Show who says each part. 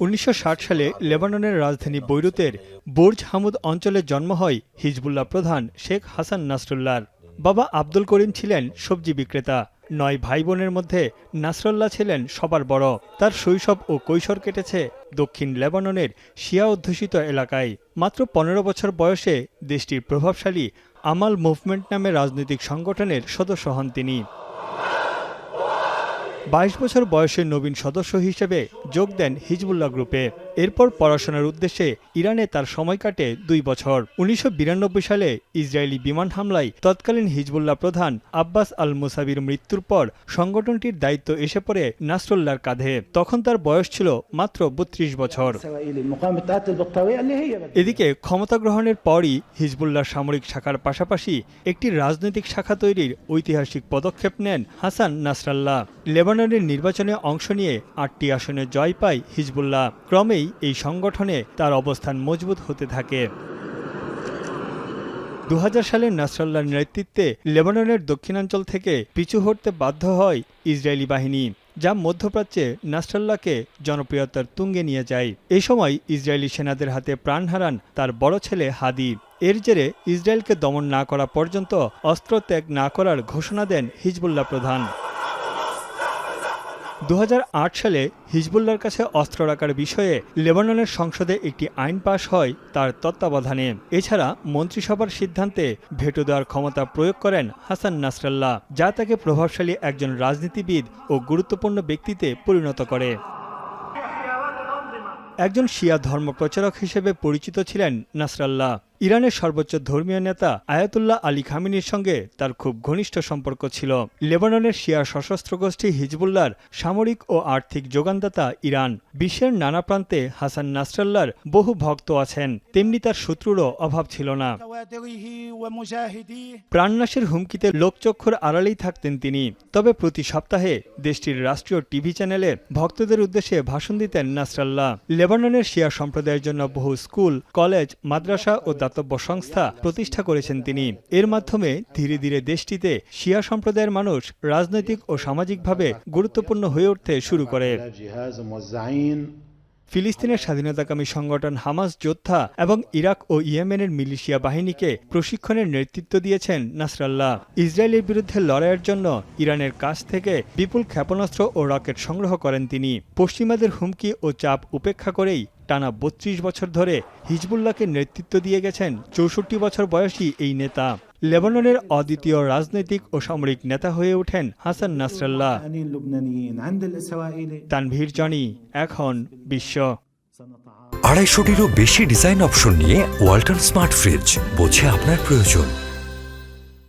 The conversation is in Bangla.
Speaker 1: 1960 সালে লেবাননের রাজধানী বৈরুতের বুর্জ হামুদ অঞ্চলে জন্ম হয় হিজবুল্লাহ প্রধান শেখ হাসান নাসরুল্লাহর। বাবা আব্দুল করিম ছিলেন সবজি বিক্রেতা। 9 ভাই বোনের মধ্যে নাসরুল্লাহ ছিলেন সবার বড়। তার শৈশব ও কৈশোর কেটেছে দক্ষিণ লেবাননের শিয়া অধ্যুষিত এলাকায়। মাত্র 15 বছর বয়সে দেশটির প্রভাবশালী আমাল মুভমেন্ট নামে রাজনৈতিক সংগঠনের সদস্য হন তিনি। 22 বছর বয়সে নবীন সদস্য হিসেবে যোগ দেন হিজবুল্লাহ গ্রুপে। এরপর পড়াশোনার উদ্দেশ্যে ইরানে তার সময় কাটে 2 বছর। 1992 সালে ইসরায়েলি বিমান হামলায় তৎকালীন হিজবুল্লাহ প্রধান আব্বাস আল মুসাবির মৃত্যুর পর সংগঠনটির দায়িত্ব এসে পড়ে নাসরুল্লাহর কাঁধে। তখন তার বয়স ছিল মাত্র 32 বছর। এদিকে ক্ষমতা গ্রহণের পরই হিজবুল্লাহ সামরিক শাখার পাশাপাশি একটি রাজনৈতিক শাখা তৈরির ঐতিহাসিক পদক্ষেপ নেন হাসান নাসরাল্লাহ। লেবাননের নির্বাচনে অংশ নিয়ে 8টি আসনে জয় পায় হিজবুল্লাহ। ক্রমেই এই সংগঠনে তার অবস্থান মজবুত হতে থাকে। 2000 সালে নাসরাল্লাহর নেতৃত্বে লেবাননের দক্ষিণাঞ্চল থেকে পিছু হটতে বাধ্য হয় ইসরায়েলি বাহিনী, যা মধ্যপ্রাচ্যে নাসরাল্লাহকে জনপ্রিয়তার তুঙ্গে নিয়ে যায়। এই সময় ইসরায়েলি সেনাদের হাতে প্রাণ হারান তার বড় ছেলে হাদি। এর জেরে ইসরায়েলকে দমন না করা পর্যন্ত অস্ত্র ত্যাগ না করার ঘোষণা দেন হিজবুল্লাহ প্রধান। 2008 সালে হিজবুল্লাহর কাছে অস্ত্র রাখার বিষয়ে লেবাননের সংসদে একটি আইন পাশ হয় তার তত্ত্বাবধানে। এছাড়া মন্ত্রিসভার সিদ্ধান্তে ভেটো দেওয়ার ক্ষমতা প্রয়োগ করেন হাসান নাসরাল্লাহ, যা তাকে প্রভাবশালী একজন রাজনীতিবিদ ও গুরুত্বপূর্ণ ব্যক্তিতে পরিণত করে। একজন শিয়া ধর্ম প্রচারক হিসেবে পরিচিত ছিলেন নাসরাল্লাহ। ইরানের সর্বোচ্চ ধর্মীয় নেতা আয়াতুল্লাহ আলী খামেনির সঙ্গে তার খুব ঘনিষ্ঠ সম্পর্ক ছিল। লেবাননের শিয়া সশস্ত্র গোষ্ঠী হিজবুল্লাহর সামরিক ও আর্থিক যোগানদাতা ইরান। বিশ্বের নানা প্রান্তে হাসান নাসরাল্লাহর বহু ভক্ত আছেন, তেমনি তার শত্রুরও অভাব ছিল না। প্রাণনাশের হুমকিতে লোকচক্ষুর আড়ালেই থাকতেন তিনি। তবে প্রতি সপ্তাহে দেশটির রাষ্ট্রীয় টিভি চ্যানেলে ভক্তদের উদ্দেশ্যে ভাষণ দিতেন নাসরাল্লাহ। লেবাননের শিয়া সম্প্রদায়ের জন্য বহু স্কুল, কলেজ, মাদ্রাসা ও দাতব্য সংস্থা প্রতিষ্ঠা করেছেন তিনি। এর মাধ্যমে ধীরে ধীরে দেশটিতে শিয়া সম্প্রদায়ের মানুষ রাজনৈতিক ও সামাজিকভাবে গুরুত্বপূর্ণ হয়ে উঠতে শুরু করে। ফিলিস্তিনের স্বাধীনতাকামী সংগঠন হামাস যোদ্ধা এবং ইরাক ও ইয়েমেনের মিলিশিয়া বাহিনীকে প্রশিক্ষণের নেতৃত্ব দিয়েছেন নাসরাল্লাহ। ইসরায়েলের বিরুদ্ধে লড়াইয়ের জন্য ইরানের কাছ থেকে বিপুল ক্ষেপণাস্ত্র ও রকেট সংগ্রহ করেন তিনি। পশ্চিমাদের হুমকি ও চাপ উপেক্ষা করেই টানা 32 বছর ধরে হিজবুল্লাহকে নেতৃত্ব দিয়ে গেছেন 64 বছর বয়সী এই নেতা। লেবাননের অদ্বিতীয় রাজনৈতিক ও সামরিক নেতা হয়ে ওঠেন হাসান নাসরাল্লাহ। তানভীর জনি, এখন বিশ্ব।
Speaker 2: 250টিরও বেশি ডিজাইন অপশন নিয়ে ওয়ালটন স্মার্ট ফ্রিজ, বোঝে আপনার প্রয়োজন।